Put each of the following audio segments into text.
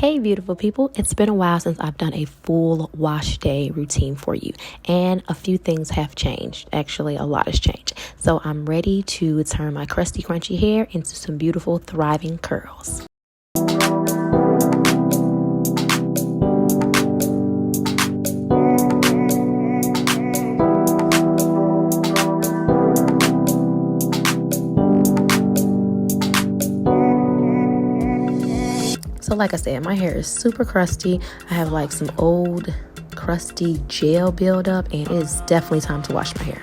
Hey beautiful people, it's been a while since I've done a full wash day routine for you, and a few things have changed. Actually, a lot has changed. So I'm ready to turn my crusty crunchy hair into some beautiful thriving curls. So like I said, my hair is super crusty. I have like some old crusty gel buildup, and it is definitely time to wash my hair.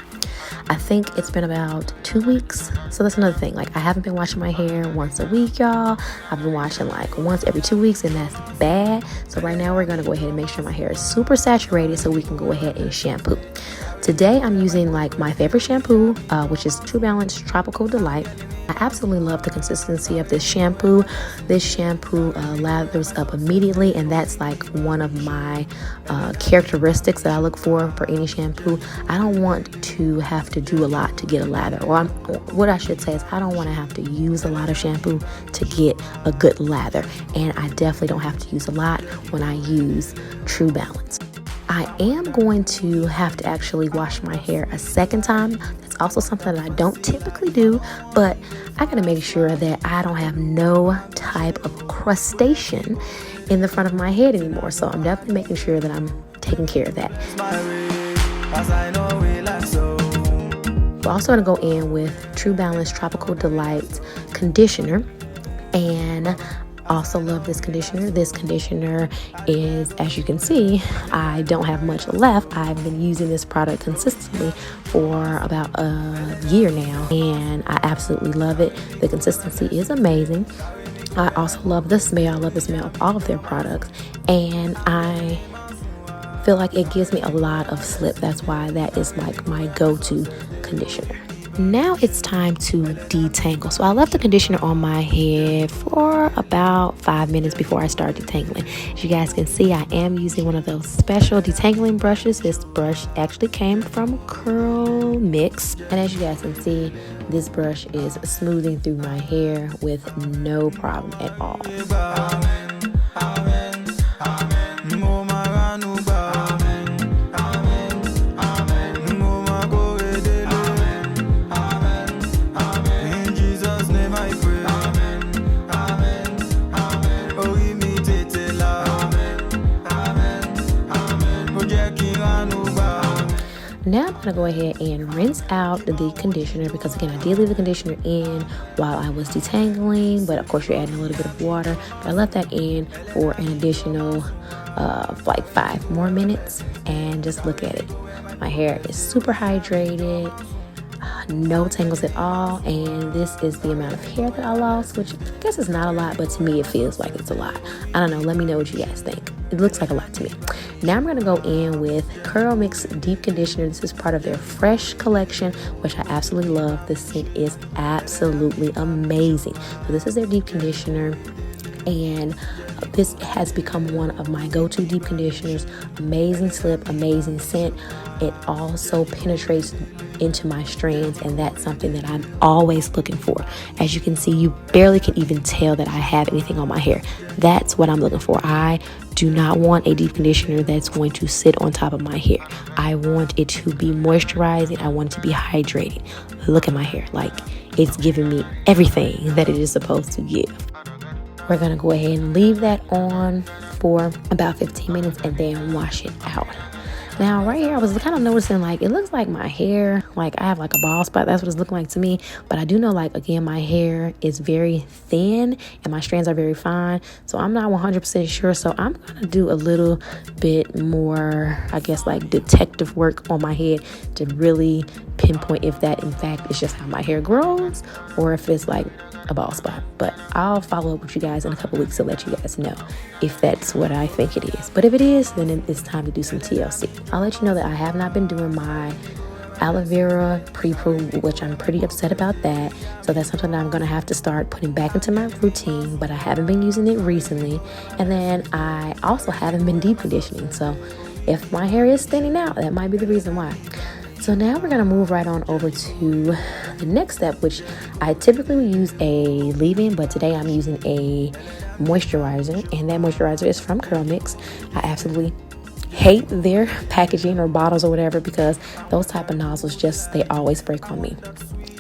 I think it's been about 2 weeks. So that's another thing. Like, I haven't been washing my hair once a week, y'all. I've been washing like once every 2 weeks, and that's bad. So right now we're going to go ahead and make sure my hair is super saturated so we can go ahead and shampoo. Today I'm using like my favorite shampoo, which is True Balance Tropical Delight. I absolutely love the consistency of this shampoo. This shampoo lathers up immediately, and that's like one of my characteristics that I look for any shampoo. I don't want to have to do a lot to get a lather, or what I should say is I don't want to have to use a lot of shampoo to get a good lather, and I definitely don't have to use a lot when I use True Balance. I am going to have to actually wash my hair a second time. That's also something that I don't typically do, but I gotta make sure that I don't have no type of crustation in the front of my head anymore. So I'm definitely making sure that I'm taking care of that. We're also gonna go in with True Balance Tropical Delight conditioner, and also love this conditioner. This conditioner is, as you can see, I don't have much left. I've been using this product consistently for about a year now, and I absolutely love it. The consistency is amazing. I also love the smell. I love the smell of all of their products, and I feel like it gives me a lot of slip. That's why that is like my go-to conditioner. Now it's time to detangle. So I left the conditioner on my head for about 5 minutes before I start detangling. As you guys can see, I am using one of those special detangling brushes. This brush actually came from Curl Mix. And as you guys can see, this brush is smoothing through my hair with no problem at all. Now I'm going to go ahead and rinse out the conditioner, because again, I did leave the conditioner in while I was detangling, but of course you're adding a little bit of water. But I left that in for an additional like 5 more minutes, and just look at it. My hair is super hydrated, no tangles at all, and this is the amount of hair that I lost, which I guess is not a lot, but to me it feels like it's a lot. I don't know, let me know what you guys think. It looks like a lot to me. Now I'm going to go in with Curl Mix Deep Conditioner. This is part of their Fresh collection, which I absolutely love. The scent is absolutely amazing. So this is their deep conditioner, and this has become one of my go-to deep conditioners. Amazing slip, amazing scent. It also penetrates into my strands, and that's something that I'm always looking for. As you can see, you barely can even tell that I have anything on my hair. That's what I'm looking for. I do not want a deep conditioner that's going to sit on top of my hair. I want it to be moisturizing. I want it to be hydrating. Look at my hair. Like, it's giving me everything that it is supposed to give. We're going to go ahead and leave that on for about 15 minutes and then wash it out. Now right here, I was kind of noticing, like, it looks like my hair, like I have like a bald spot. That's what it's looking like to me. But I do know, like, again, my hair is very thin and my strands are very fine. So I'm not 100% sure. So I'm going to do a little bit more, I guess, like detective work on my head to really pinpoint if that in fact is just how my hair grows, or if it's like a bald spot. But I'll follow up with you guys in a couple weeks to let you guys know if that's what I think it is. But if it is, then it's time to do some TLC. I'll let you know that I have not been doing my aloe vera pre-poo, which I'm pretty upset about that. So that's something that I'm going to have to start putting back into my routine, but I haven't been using it recently. And then I also haven't been deep conditioning. So if my hair is thinning out, that might be the reason why. So now we're going to move right on over to the next step, which I typically would use a leave-in, but today I'm using a moisturizer, and that moisturizer is from Curl Mix. I absolutely hate their packaging or bottles or whatever, because those type of nozzles they always break on me.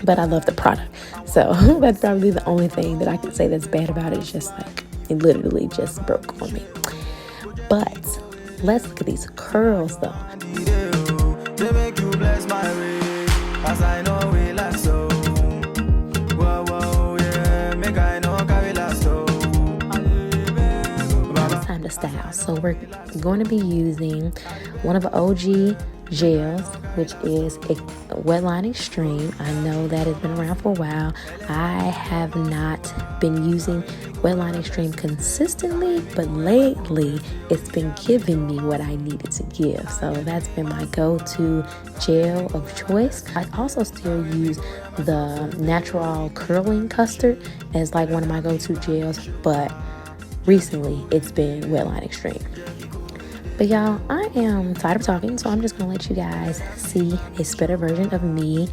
But I love the product, so that's probably the only thing that I can say that's bad about it. It's just like it literally just broke on me. But let's look at these curls though. Time to style. So we're going to be using one of the OG gels, which is a Wet Line Extreme. I know that has been around for a while. I have not been using Wet Line Extreme consistently, but lately it's been giving me what I needed to give. So that's been my go-to gel of choice. I also still use the Natural Curling Custard as like one of my go-to gels, but recently it's been Wet Line Extreme. But y'all, I am tired of talking, so I'm just gonna let you guys see a better version of me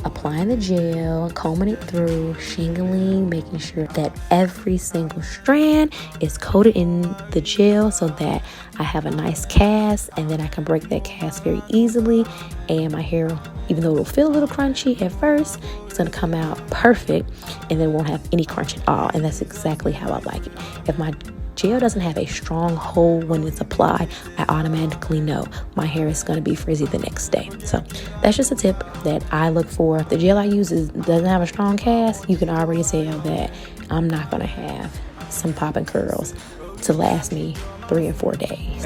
applying the gel, combing it through, shingling, making sure that every single strand is coated in the gel so that I have a nice cast, and then I can break that cast very easily, and my hair, even though it'll feel a little crunchy at first, it's gonna come out perfect and then won't have any crunch at all. And that's exactly how I like it. If my gel doesn't have a strong hold when it's applied, I automatically know my hair is going to be frizzy the next day. So that's just a tip that I look for. If the gel I use doesn't have a strong cast, you can already tell that I'm not going to have some popping curls to last me 3 and 4 days.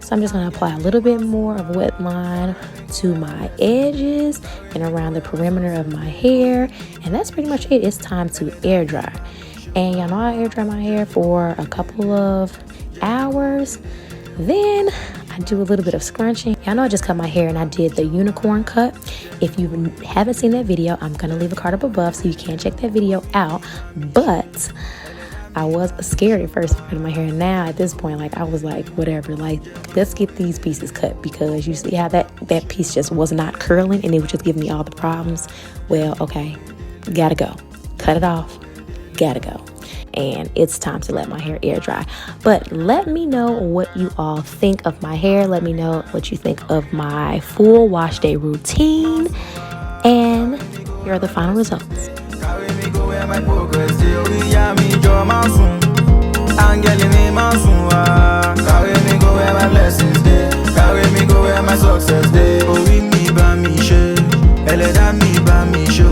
So I'm just going to apply a little bit more of Wet Line to my edges and around the perimeter of my hair. And that's pretty much it. It's time to air dry. And y'all know I air dry my hair for a couple of hours. Then I do a little bit of scrunching. Y'all know I just cut my hair and I did the unicorn cut. If you haven't seen that video, I'm going to leave a card up above so you can check that video out. But I was scared at first for cutting my hair, and now at this point, like, I was like, whatever, like, let's get these pieces cut, because you see how that piece just was not curling and it was just giving me all the problems. Well, okay, gotta go. Cut it off, gotta go. And it's time to let my hair air dry. But let me know what you all think of my hair. Let me know what you think of my full wash day routine. And here are the final results. My progress till we hear me draw my soon. Angel in me my soon. Carry me go where my blessings day. Carry me go where my success day. Oh, we me by me share. Eleda me by me show.